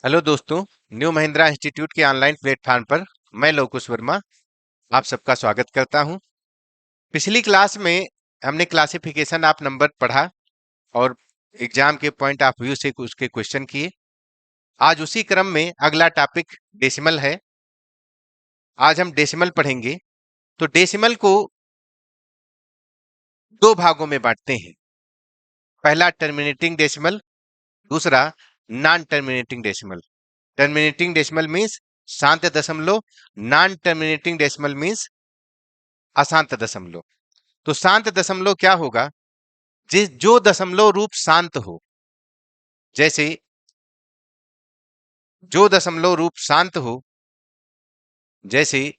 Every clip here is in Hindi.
हेलो दोस्तों। न्यू महिंद्रा इंस्टीट्यूट के ऑनलाइन प्लेटफॉर्म पर मैं लवकुश वर्मा आप सबका स्वागत करता हूं। पिछली क्लास में हमने क्लासिफिकेशन ऑफ नंबर पढ़ा और एग्जाम के पॉइंट ऑफ व्यू से उसके क्वेश्चन किए। आज उसी क्रम में अगला टॉपिक डेसिमल है। आज हम डेसिमल पढ़ेंगे। तो डेसिमल को दो भागों में बांटते हैं। पहला टर्मिनेटिंग डेसिमल, दूसरा non terminating decimal. Terminating decimal means शांत दशमलव, नॉन टर्मिनेटिंग डेसिमल मीन्स अशांत दशमलव। तो शांत दशमलव क्या होगा? जिस जो दशमलव रूप शांत हो, जैसे जो दशमलव रूप शांत हो, जैसे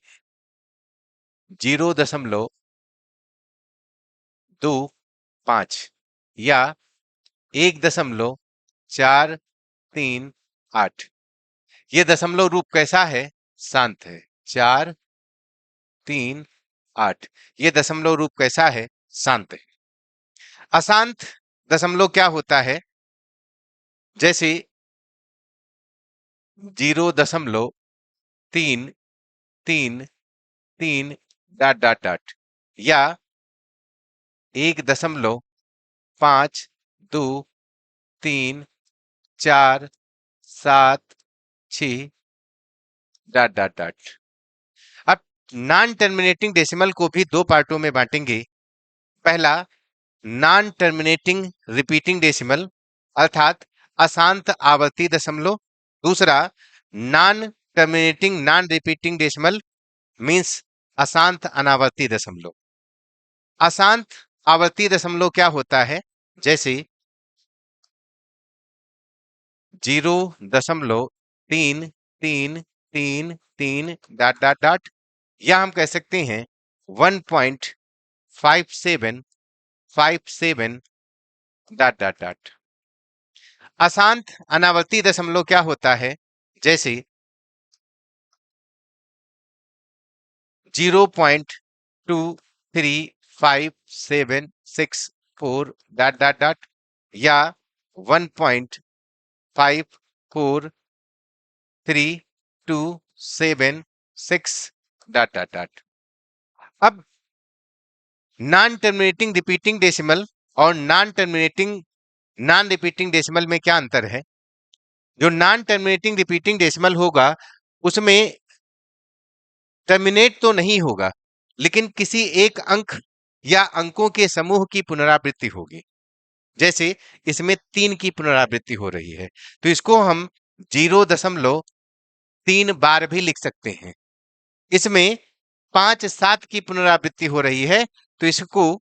0.25 या 1.438। ये दशमलव रूप कैसा है? शांत है। 438 ये दशमलव रूप कैसा है? शांत है। अशांत दशमलव क्या होता है? जैसे 0.333 डॉट डॉट डॉट या 1.52347 डॉट डॉट डॉट। अब नॉन टर्मिनेटिंग डेसिमल को भी दो पार्टों में बांटेंगे। पहला नॉन टर्मिनेटिंग रिपीटिंग डेसिमल अर्थात अशांत आवर्ती दशमलव। दूसरा non terminating non repeating decimal means अशांत अनावर्ती दशमलव। अशांत आवर्ती दशमलव क्या होता है? जैसे 0.3333 डॉट डॉट डॉट या हम कह सकते हैं 1.5757 डॉट डॉट डॉट। अशांत अनावर्ती दशमलव क्या होता है? जैसे 0.23576 डॉट डॉट डॉट या 1.54326 डॉट डॉट डॉट। अब नॉन टर्मिनेटिंग रिपीटिंग डेसिमल और non terminating non repeating decimal में क्या अंतर है? जो नॉन टर्मिनेटिंग रिपीटिंग डेसिमल होगा उसमें टर्मिनेट तो नहीं होगा, लेकिन किसी एक अंक या अंकों के समूह की पुनरावृत्ति होगी। जैसे इसमें 3 की पुनरावृत्ति हो रही है, तो इसको हम 0.3 बार भी लिख सकते हैं। इसमें 5-7 की पुनरावृत्ति हो रही है, तो इसको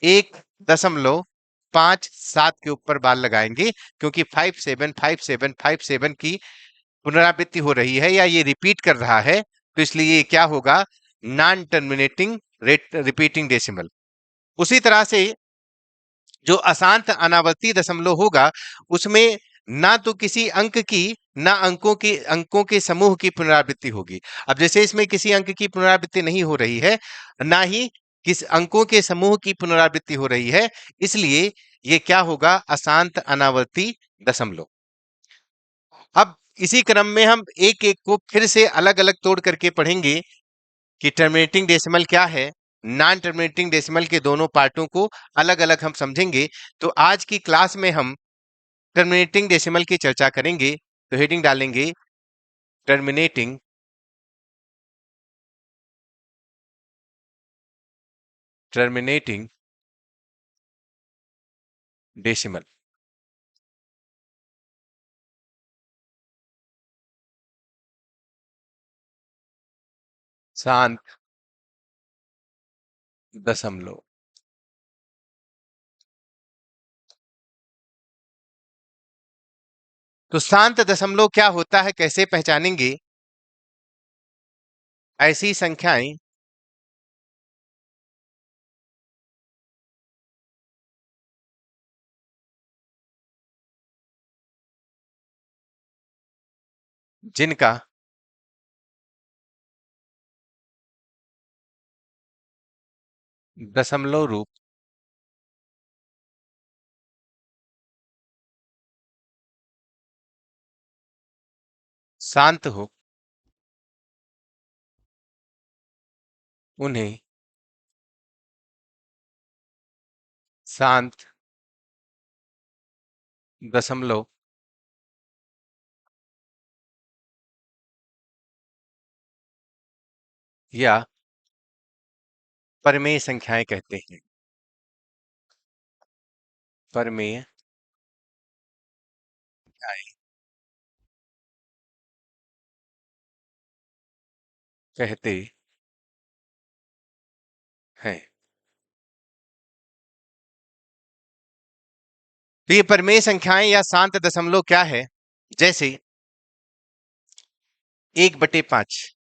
1.57 के ऊपर बार लगाएंगे, क्योंकि 575757 की पुनरावृत्ति हो रही है या ये रिपीट कर रहा है, तो इसलिए ये क्या होगा? Non terminating repeating decimal. उसी तरह से जो अशांत अनावर्ती दशमलव होगा उसमें ना तो किसी अंक की ना अंकों के समूह की पुनरावृत्ति होगी। अब जैसे इसमें किसी अंक की पुनरावृत्ति नहीं हो रही है, ना ही किस अंकों के समूह की पुनरावृत्ति हो रही है, इसलिए ये क्या होगा? अशांत अनावर्ती दशमलव। अब इसी क्रम में हम एक एक को फिर से अलग अलग तोड़ करके पढ़ेंगे कि टर्मिनेटिंग डेसिमल क्या है। नॉन टर्मिनेटिंग डेसिमल के दोनों पार्टों को अलग अलग हम समझेंगे। तो आज की क्लास में हम टर्मिनेटिंग डेसिमल की चर्चा करेंगे। तो हेडिंग डालेंगे टर्मिनेटिंग टर्मिनेटिंग डेसिमल। शांत दशमलव। तो शांत दशमलव क्या होता है, कैसे पहचानेंगे? ऐसी संख्याएं जिनका दशमलव रूप शांत हो, उन्हें शांत दशमलव या परमेय संख्याएं कहते हैं। परमेय संख्याएं कहते हैं। तो ये परमेय संख्याएं या शांत दशमलव क्या है? जैसे 1/5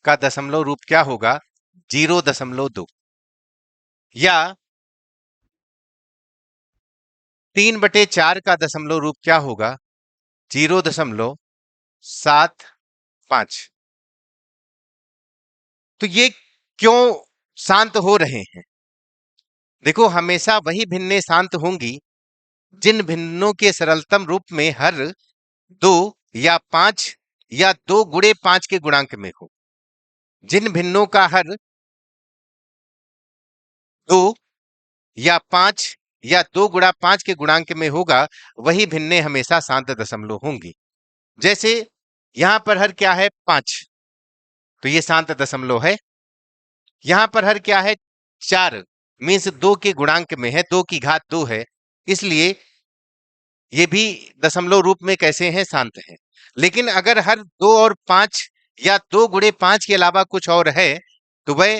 का दशमलव रूप क्या होगा? 0.2। या 3/4 का दशमलव रूप क्या होगा? 0.75। तो ये क्यों शांत हो रहे हैं? देखो, हमेशा वही भिन्नें शांत होंगी जिन भिन्नों के सरलतम रूप में हर 2 या 5 या 2 × 5 के गुणांक में हो। जिन भिन्नों का हर 2 या 5 या 2 × 5 के गुणांक में होगा, वही भिन्नें हमेशा शांत दशमलव होंगी। जैसे यहां पर हर क्या है? 5, तो ये शांत दशमलव है। यहां पर हर क्या है? 4, मीन्स 2 के गुणांक में है, 2 की घात 2 है, इसलिए ये भी दशमलव रूप में कैसे हैं? शांत हैं। लेकिन अगर हर 2 और 5 या 2 × 5 के अलावा कुछ और है, तो वह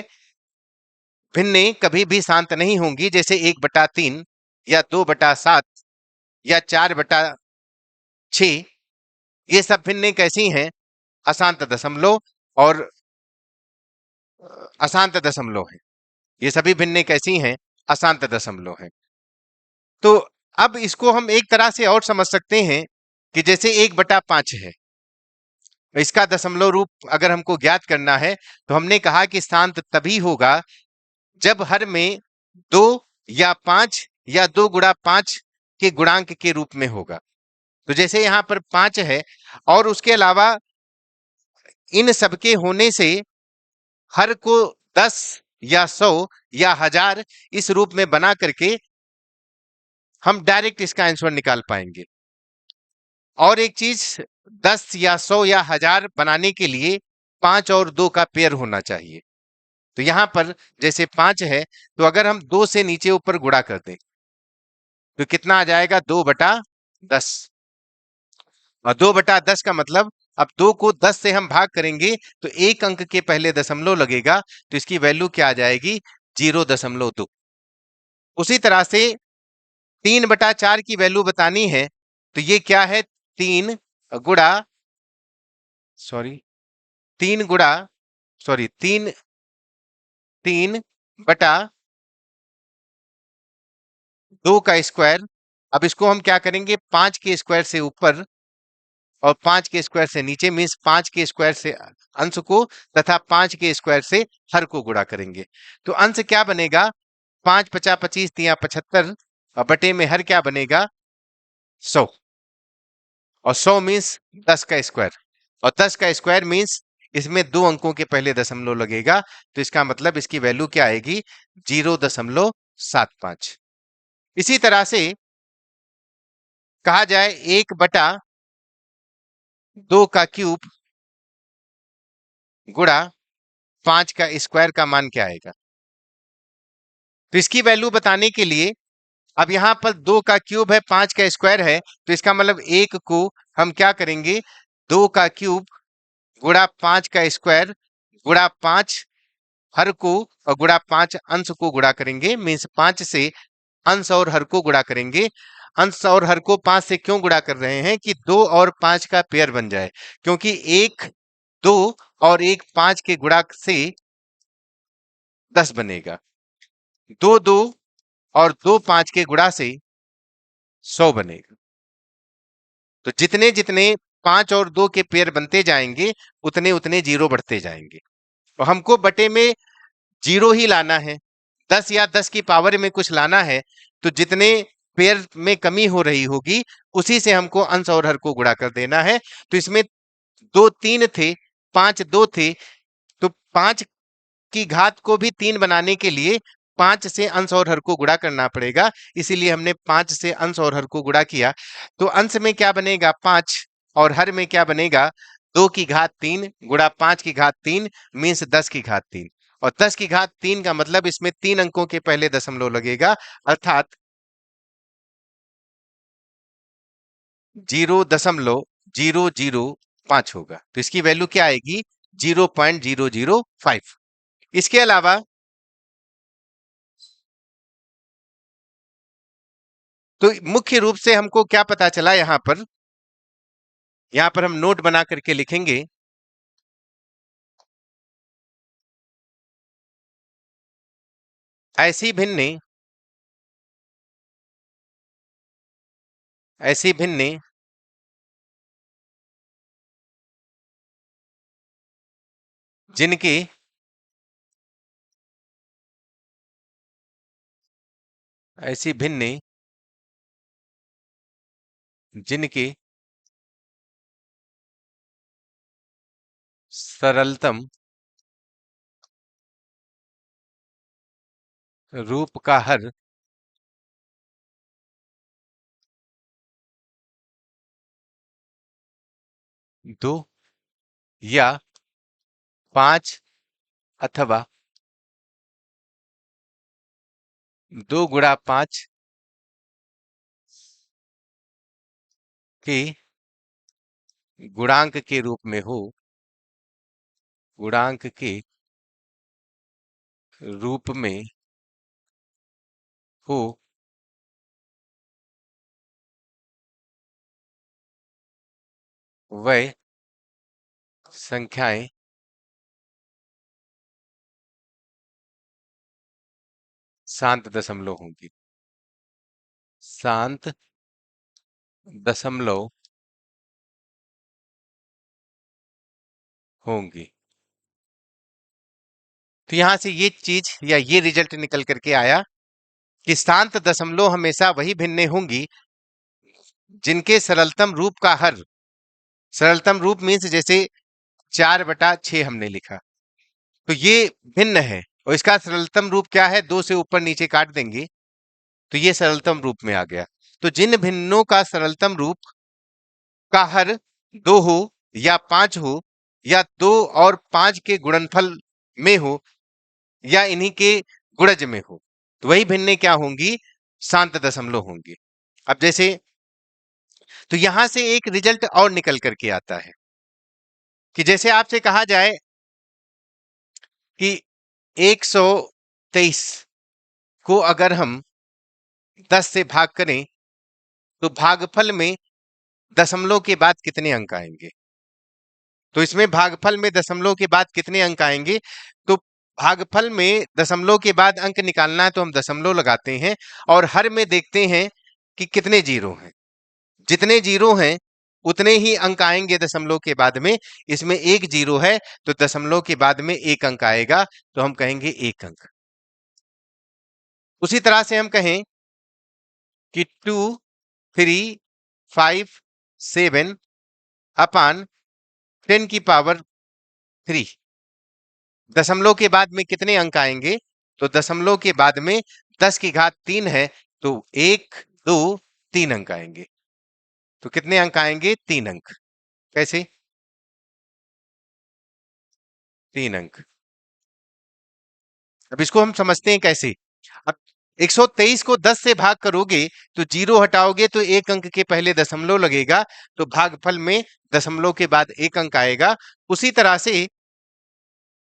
भिन्नें कभी भी शांत नहीं होंगी। जैसे 1/3 या 2/7 या 4/6, ये सब भिन्नें कैसी हैं? अशांत दशमलव और अशांत दशमलव है। ये सभी भिन्नें कैसी हैं? अशांत दशमलव है। तो अब इसको हम एक तरह से और समझ सकते हैं कि जैसे 1/5 है, इसका दशमलव रूप अगर हमको ज्ञात करना है, तो हमने कहा कि शांत तभी होगा जब हर में 2 या 5 या 2 × 5 के गुणांक के रूप में होगा। तो जैसे यहाँ पर 5 है और उसके अलावा इन सबके होने से हर को 10 या 100 या 1000 इस रूप में बना करके हम डायरेक्ट इसका आंसर निकाल पाएंगे। और एक चीज, 10 या 100 या 1000 बनाने के लिए 5 और 2 का पेयर होना चाहिए। तो यहां पर जैसे 5 है, तो अगर हम 2 से नीचे ऊपर गुणा कर दें तो कितना आ जाएगा? 2/10। और 2/10 का मतलब, अब 2 को 10 से हम भाग करेंगे तो एक अंक के पहले दशमलव लगेगा, तो इसकी वैल्यू क्या आ जाएगी? 0.2। उसी तरह से 3/4 की वैल्यू बतानी है, तो ये क्या है? 3 गुणा सॉरी 3 गुणा सॉरी 3 का स्क्वायर। अब इसको हम क्या करेंगे? 5 के स्क्वायर से ऊपर और 5 के स्क्वायर से नीचे, मीन्स 5 के स्क्वायर से अंश को तथा 5 के स्क्वायर से हर को गुणा करेंगे। तो अंश क्या बनेगा? 5 × 5 = 25, 3 × 75 और बटे में हर क्या बनेगा? 100। और 100 मीन्स 10 का स्क्वायर, और 10 का स्क्वायर मीन्स इसमें 2 अंकों के पहले दशमलव लगेगा, तो इसका मतलब इसकी वैल्यू क्या आएगी? 0.75। इसी तरह से कहा जाए 1/2 का क्यूब गुणा 5 का स्क्वायर का मान क्या आएगा? तो इसकी वैल्यू बताने के लिए, अब यहां पर 2 का क्यूब है, 5 का स्क्वायर है, तो इसका मतलब 1 को हम क्या करेंगे? 2 का क्यूब गुणा 5 का स्क्वायर गुणा 5 हर को और गुणा 5 अंश को गुणा करेंगे, मीन्स 5 से अंश और हर को गुणा करेंगे। अंश और हर को 5 से क्यों गुणा कर रहे हैं? कि 2 और 5 का पेयर बन जाए, क्योंकि 1 2 और 1 5 के गुणा से 10 बनेगा। 2 2 और 2 5 के गुणा से 100 बनेगा। तो जितने जितने 5 और 2 के पेयर बनते जाएंगे, उतने उतने जीरो बढ़ते जाएंगे। और हमको बटे में जीरो ही लाना है, 10 या 10 की पावर में कुछ लाना है, तो जितने पेयर में कमी हो रही होगी, उसी से हमको अंश और हर को गुणा कर देना है। तो इसमें दो तीन थे, पांच दो थे, तो पांच की घात को भी तीन बनाने के लिए पांच से अंश और हर को गुणा करना पड़ेगा, इसीलिए हमने पांच से अंश और हर को गुणा किया। तो अंश में क्या बनेगा, पांच, और हर में क्या बनेगा, दो की घात तीन गुणा पांच की घात तीन, मीन्स 10 की घात तीन। और 10 की घात तीन का मतलब इसमें तीन अंकों के पहले दशमलव लगेगा, अर्थात 0.005 होगा। तो इसकी वैल्यू क्या आएगी, 0.005। इसके अलावा तो मुख्य रूप से हमको क्या पता चला, यहां पर हम नोट बना करके लिखेंगे, ऐसी भिन्ने ऐसी भिन्ने जिनके ऐसी भिन्ने जिनके सरलतम रूप का हर दो या पांच अथवा दो गुणा पांच के गुणांक के रूप में हो, गुणांक के रूप में हो, वह संख्याएं शांत दशमलव होंगी, शांत दशमलव होंगी। तो यहां से ये चीज या ये रिजल्ट निकल करके आया कि शांत दशमलव हमेशा वही भिन्ने होंगी जिनके सरलतम रूप का हर, सरलतम रूप मीन्स जैसे 4/6 हमने लिखा, तो ये भिन्न है, और इसका सरलतम रूप क्या है, दो से ऊपर नीचे काट देंगे तो ये सरलतम रूप में आ गया। तो जिन भिन्नों का सरलतम रूप का हर दो हो या पांच हो, या दो और पांच के गुणनफल में हो, या इन्हीं के गुणज में हो, तो वही भिन्ने क्या होंगी, शांत दशमलव होंगी। अब जैसे, तो यहां से एक रिजल्ट और निकल करके आता है कि जैसे आपसे कहा जाए कि 123 को अगर हम 10 से भाग करें तो भागफल में दशमलव के बाद कितने अंक आएंगे। तो इसमें भागफल में दशमलव के बाद कितने अंक आएंगे, तो भागफल में दशमलव के बाद अंक निकालना है तो हम दशमलव लगाते हैं, और हर में देखते हैं कि कितने जीरो हैं, जितने जीरो हैं उतने ही अंक आएंगे दशमलव के बाद में। इसमें एक जीरो है तो दशमलव के बाद में एक अंक आएगा, तो हम कहेंगे एक अंक। उसी तरह से हम कहें कि 2, 3, 5, 7 अपान 10⁻³ दशमलव के बाद में कितने अंक आएंगे, तो दशमलव के बाद में 10 की घात 3 है, तो 1, 2, 3 अंक आएंगे। तो कितने अंक आएंगे, 3 अंक। कैसे, 3 अंक। अब इसको हम समझते हैं कैसे। अब 123 को 10 से भाग करोगे तो जीरो हटाओगे तो एक अंक के पहले दशमलव लगेगा, तो भागफल में दशमलव के बाद एक अंक आएगा। उसी तरह से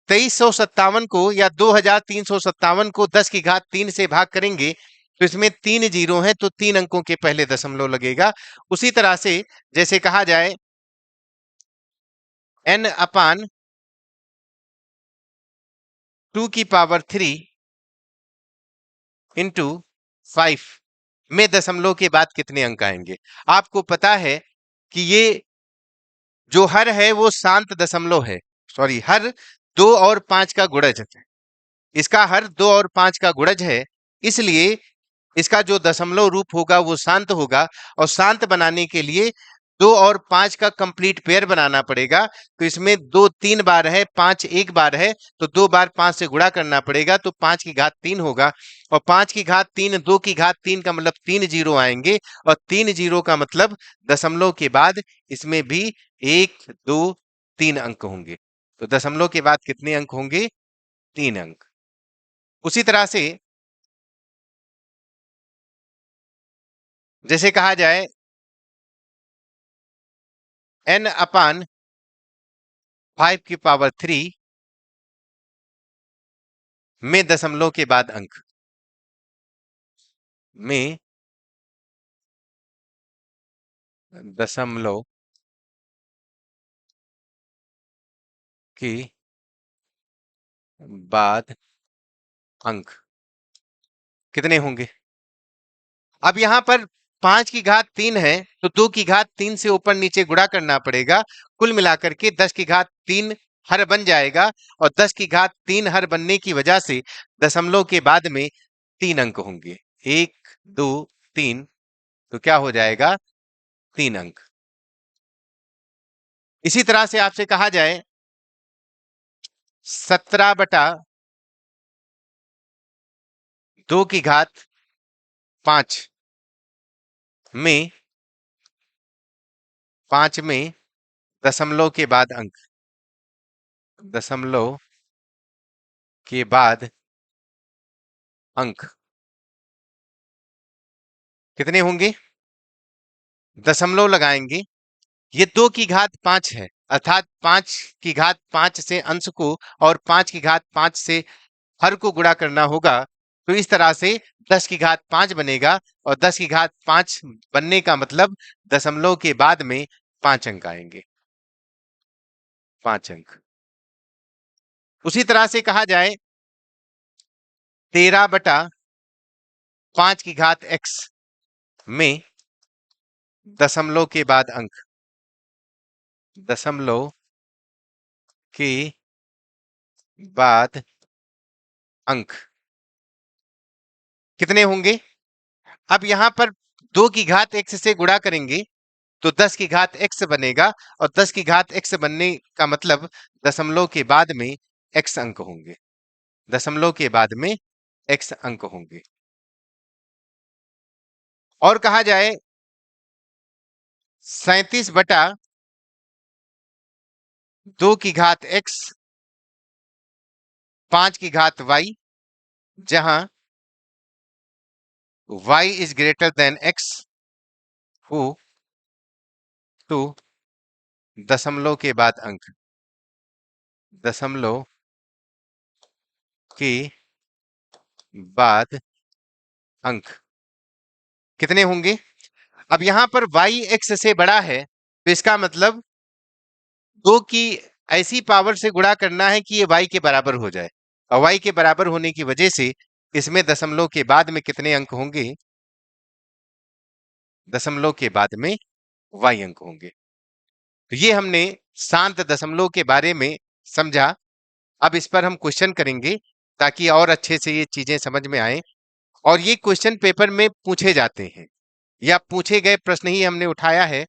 2357 को या 2357 को 10 की घात 3 से भाग करेंगे तो इसमें तीन जीरो हैं, तो तीन अंकों के पहले दशमलव लगेगा। उसी तरह से जैसे कहा जाए n/2³ इंटू 5 में दशमलव के बाद कितने अंक आएंगे। आपको पता है कि ये जो हर है वो शांत दशमलव है, सॉरी, हर 2 और 5 का गुणज है, इसका हर 2 और 5 का गुणज है, इसलिए इसका जो दशमलव रूप होगा वो शांत होगा। और शांत बनाने के लिए 2 और 5 का कंप्लीट पेयर बनाना पड़ेगा। तो इसमें 2 3 बार है, 5 एक बार है, तो 2 बार 5 से गुणा करना पड़ेगा, तो 5 की घात 3 होगा। और 5 की घात 3, 2 की घात 3 का मतलब 3 जीरो आएंगे, और 3 जीरो का मतलब दशमलव के बाद इसमें भी 1 2 3 अंक होंगे। तो दशमलव के बाद कितने अंक होंगे? 3 अंक। उसी तरह से जैसे कहा जाए n अपान 5 की पावर 3 में दशमलव के बाद अंक में दशमलव के बाद अंक कितने होंगे? अब यहां पर 5 की घात 3 है, तो 2 की घात 3 से ऊपर नीचे गुणा करना पड़ेगा। कुल मिलाकर के 10 की घात 3 हर बन जाएगा, और 10 की घात 3 हर बनने की वजह से दशमलव के बाद में 3 अंक होंगे। 1 2 3, तो क्या हो जाएगा? 3 अंक। इसी तरह से आपसे कहा जाए 17/2 की घात 5 में 5 में दशमलव के बाद अंक, दशमलव के बाद अंक कितने होंगे? दशमलव लगाएंगे। ये 2 की घात 5 है, अर्थात 5 की घात 5 से अंश को और 5 की घात 5 से हर को गुणा करना होगा। तो इस तरह से 10 की घात 5 बनेगा, और 10 की घात 5 बनने का मतलब दशमलव के बाद में 5 अंक आएंगे। 5 अंक। उसी तरह से कहा जाए 13/5 की घात x में दशमलव के बाद अंक, दशमलव के बाद अंक कितने होंगे? अब यहां पर 2 की घात x से गुणा करेंगे, तो 10 की घात x बनेगा, और 10 की घात x बनने का मतलब दशमलव के बाद में x अंक होंगे। दशमलव के बाद में x अंक होंगे। और कहा जाए 37/2 की घात x 5 की घात y, जहां y is greater than x हो, तो दशमलव के बाद अंक, दशमलव के बाद अंक कितने होंगे? अब यहां पर y x से बड़ा है, तो इसका मतलब 2 की ऐसी पावर से गुणा करना है कि ये y के बराबर हो जाए, और y के बराबर होने की वजह से इसमें दशमलव के बाद में कितने अंक होंगे? दशमलव के बाद में y अंक होंगे। तो ये हमने शांत दशमलव के बारे में समझा। अब इस पर हम क्वेश्चन करेंगे, ताकि और अच्छे से ये चीजें समझ में आए। और ये क्वेश्चन पेपर में पूछे जाते हैं, या पूछे गए प्रश्न ही हमने उठाया है।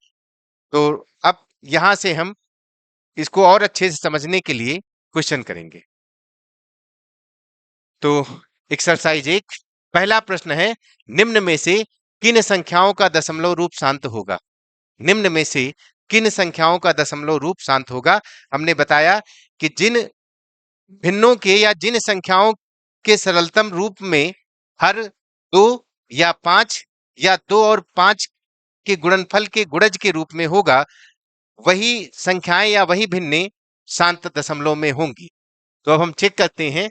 तो अब यहां से हम इसको और अच्छे से समझने के लिए क्वेश्चन करेंगे। तो एक्सरसाइज 1, पहला प्रश्न है, निम्न में से किन संख्याओं का दशमलव रूप शांत होगा? निम्न में से किन संख्याओं का दशमलव रूप शांत होगा? हमने बताया कि जिन भिन्नों के या जिन संख्याओं के सरलतम रूप में हर 2 या 5 या 2 और 5 के गुणनफल के गुणज के रूप में होगा, वही संख्याएं या वही भिन्नें शांत दशमलव में होंगी। तो अब हम चेक करते हैं।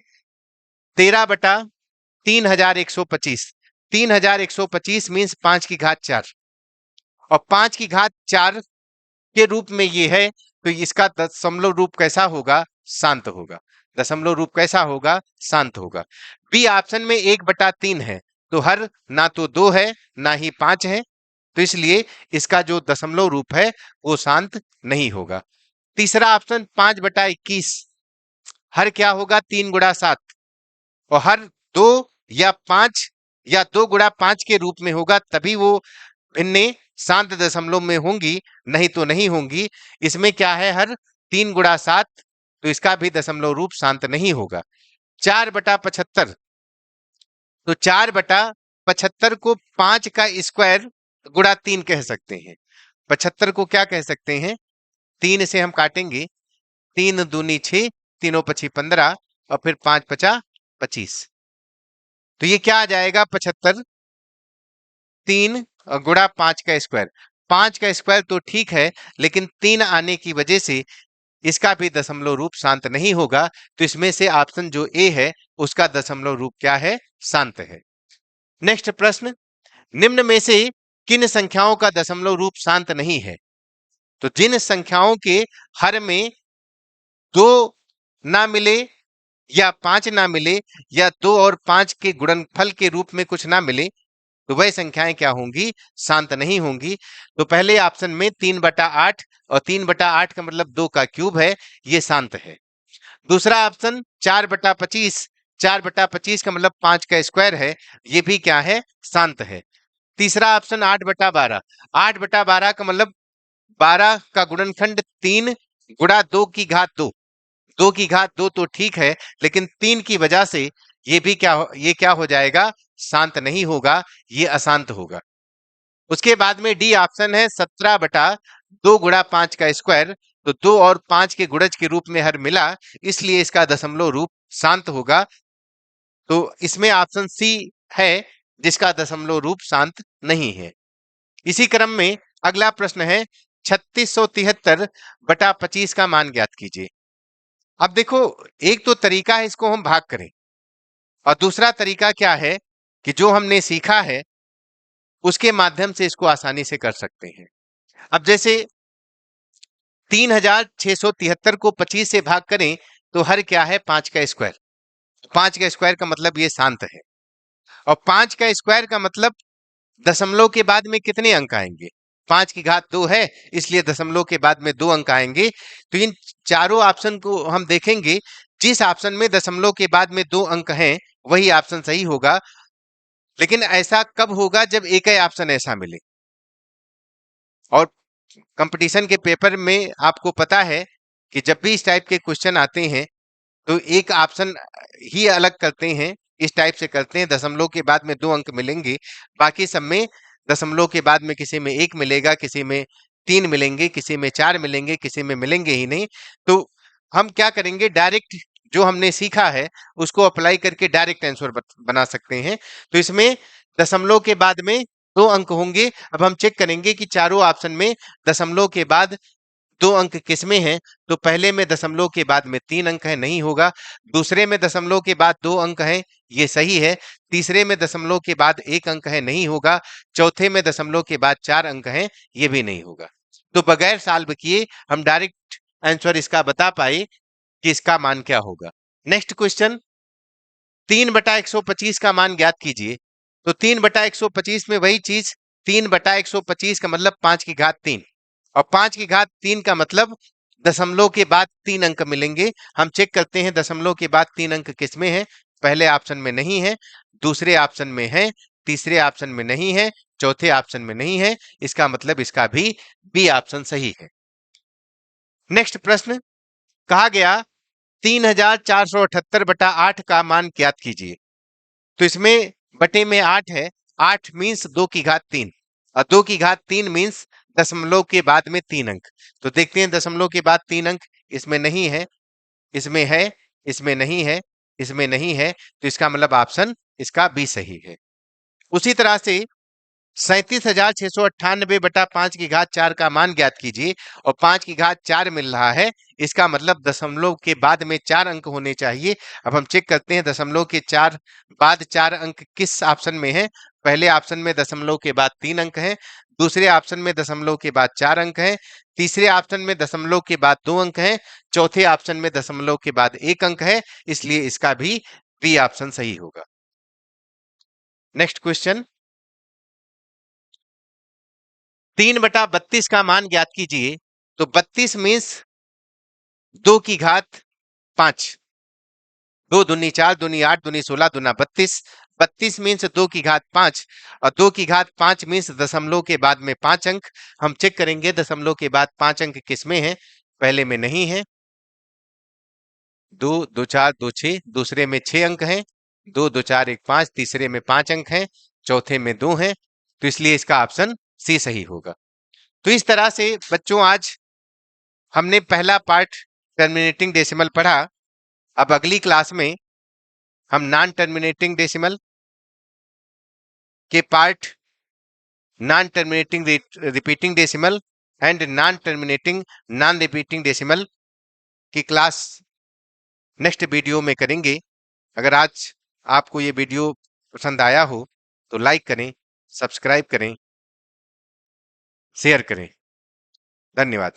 13/3125, 3125 मीन्स 5 की घात 4, और 5 की घात 4 के रूप में ये है, तो इसका दशमलव रूप कैसा होगा? शांत होगा। दशमलव रूप कैसा होगा? शांत होगा। बी ऑप्शन में 1/3 है, तो हर ना तो 2 है ना ही 5 है, तो इसलिए इसका जो दशमलव रूप है वो शांत नहीं होगा। तीसरा ऑप्शन 5/21, हर क्या होगा? 3 गुणा 7, और हर 2 या 5 या 2 गुणा 5 के रूप में होगा, तभी वो भिन्ने शांत दशमलव में होंगी, नहीं तो नहीं होंगी। इसमें क्या है, हर 3 गुणा 7, तो इसका भी दशमलव रूप शांत नहीं होगा। 4/75, तो 4/75 को 5 का स्क्वायर गुणा 3 कह सकते हैं। 75 को क्या कह सकते हैं, 3 से हम काटेंगे, 3 दूनी 6, तीनों पची 15 और फिर 5 पचा 25। तो ये क्या आ जाएगा, 75 3 गुणा 5 का स्क्वायर। 5 का स्क्वायर तो ठीक है, लेकिन 3 आने की वजह से इसका भी दशमलव रूप शांत नहीं होगा। तो इसमें से ऑप्शन जो ए है उसका दशमलव रूप क्या है, शांत है। नेक्स्ट प्रश्न, निम्न में से किन संख्याओं का दशमलव रूप शांत नहीं है? तो जिन संख्याओं के हर में 2 ना मिले या 5 ना मिले या 2 और 5 के गुणनफल के रूप में कुछ ना मिले, तो वह संख्याएं क्या होंगी, शांत नहीं होंगी। तो पहले ऑप्शन में 3/8, और 3/8 का मतलब 2 का क्यूब है, ये शांत है। दूसरा ऑप्शन 4/25, 4/25 का मतलब 5 का स्क्वायर है, ये भी क्या है, शांत है। तीसरा ऑप्शन 8/12, 8/12 का मतलब 12 का गुणनखंड 3 गुणा 2 की घात 2, 2 की घात 2 तो ठीक है, लेकिन 3 की वजह से ये भी ये क्या हो जाएगा, शांत नहीं होगा, ये अशांत होगा। उसके बाद में डी ऑप्शन है 17/2 गुणा 5 का स्क्वायर, तो 2 और 5 के गुणज के रूप में हर मिला, इसलिए इसका दशमलव रूप शांत होगा। तो इसमें ऑप्शन सी है जिसका दशमलव रूप शांत नहीं है। इसी क्रम में अगला प्रश्न है 3673/25 का मान ज्ञात कीजिए। अब देखो, एक तो तरीका है इसको हम भाग करें, और दूसरा तरीका क्या है कि जो हमने सीखा है उसके माध्यम से इसको आसानी से कर सकते हैं। अब जैसे 3673 को 25 से भाग करें तो हर क्या है, 5 का स्क्वायर। 5 का स्क्वायर का मतलब ये शांत है, और 5 का स्क्वायर का मतलब दशमलव के बाद में कितने अंक आएंगे, 5 की घात 2 है, इसलिए दशमलव के बाद में 2 अंक आएंगे। तो इन चारों ऑप्शन को हम देखेंगे, जिस ऑप्शन में दशमलव के बाद में 2 अंक हैं वही ऑप्शन सही होगा। लेकिन ऐसा कब होगा, जब एक ही ऑप्शन ऐसा मिले। और कंपटीशन के पेपर में आपको पता है कि जब भी इस टाइप के क्वेश्चन आते हैं तो एक ऑप्शन ही अलग करते हैं, इस टाइप से करते हैं, दशमलव के बाद में 2 अंक मिलेंगे, बाकी सब में दशमलव के बाद में किसी में 1 मिलेगा, किसी में 3 मिलेंगे, किसी में 4 मिलेंगे, किसी में मिलेंगे ही नहीं। तो हम क्या करेंगे, डायरेक्ट जो हमने सीखा है उसको अप्लाई करके डायरेक्ट आंसर बना सकते हैं। तो इसमें दशमलव के बाद में 2 अंक होंगे। अब हम चेक करेंगे कि चारों ऑप्शन में दशमलव के बाद 2 अंक किसमें हैं। तो पहले में दशमलव के बाद में 3 अंक है, नहीं होगा। दूसरे में दशमलव के बाद 2 अंक है, ये सही है। तीसरे में दशमलव के बाद 1 अंक है, नहीं होगा। चौथे में दशमलव के बाद 4 अंक हैं, ये भी नहीं होगा। तो बगैर सॉल्व किए हम डायरेक्ट आंसर इसका बता पाए कि इसका मान क्या होगा। नेक्स्ट क्वेश्चन, 3/125 का मान ज्ञात कीजिए। तो 3/125 में वही चीज, 3/125 का मतलब 5 की घात 3, और 5 की घात 3 का मतलब दशमलव के बाद 3 अंक मिलेंगे। हम चेक करते हैं दशमलव के बाद 3 अंक किसमें है। पहले ऑप्शन में नहीं है, दूसरे ऑप्शन में है, तीसरे ऑप्शन में नहीं है, चौथे ऑप्शन में नहीं है, इसका मतलब इसका भी बी ऑप्शन सही है। नेक्स्ट प्रश्न, कहा गया 3478/8 का मान ज्ञात कीजिए। तो इसमें बटे में 8 है, 8 मीन्स 2 की घात 3, और 2 की घात 3 मीन्स दशमलव के बाद में 3 अंक। तो देखते हैं दशमलव के बाद 3 अंक, इसमें नहीं है, इसमें है, इसमें नहीं है, इसमें नहीं है, तो इसका मतलब ऑप्शन इसका बी सही है। उसी तरह से 37,698/5 की घात 4 का मान ज्ञात कीजिए, और 5 की घात 4 मिल रहा है, इसका मतलब दशमलव के बाद में 4 अंक होने चाहिए। अब हम चेक करते हैं दशमलव के बाद 4 अंक किस ऑप्शन में है। पहले ऑप्शन में दशमलव के बाद 3 अंक है, दूसरे ऑप्शन में दशमलव के बाद 4 अंक है, तीसरे ऑप्शन में दशमलव के बाद 2 अंक है, चौथे ऑप्शन में दशमलव के बाद 1 अंक है, इसलिए इसका भी बी ऑप्शन सही होगा। नेक्स्ट क्वेश्चन, 3/32 का मान ज्ञात कीजिए। तो 32 मीन्स 2 की घात 5, 2 दूनी 4, दूनी 8, दूनी 16, दूना 32, 32 मीन्स 2 की घात 5, और 2 की घात 5 मीन्स दशमलव के बाद में 5 अंक। हम चेक करेंगे दशमलव के बाद 5 अंक किसमें है, पहले में नहीं है। 2 2 4 2 6, दूसरे में 6 अंक हैं। 2 2 4 1 5, तीसरे में 5 अंक हैं, चौथे में 2 हैं। तो इसलिए इसका ऑप्शन सी सही होगा। तो इस तरह से बच्चों आज हमने पहला पार्ट टर्मिनेटिंग डेसिमल पढ़ा। अब अगली क्लास में हम नॉन टर्मिनेटिंग डेसिमल के part, non terminating repeating decimal and non terminating non repeating decimal की क्लास नेक्स्ट वीडियो में करेंगे। अगर आज आपको ये वीडियो पसंद आया हो तो लाइक करें, सब्सक्राइब करें, शेयर करें। धन्यवाद।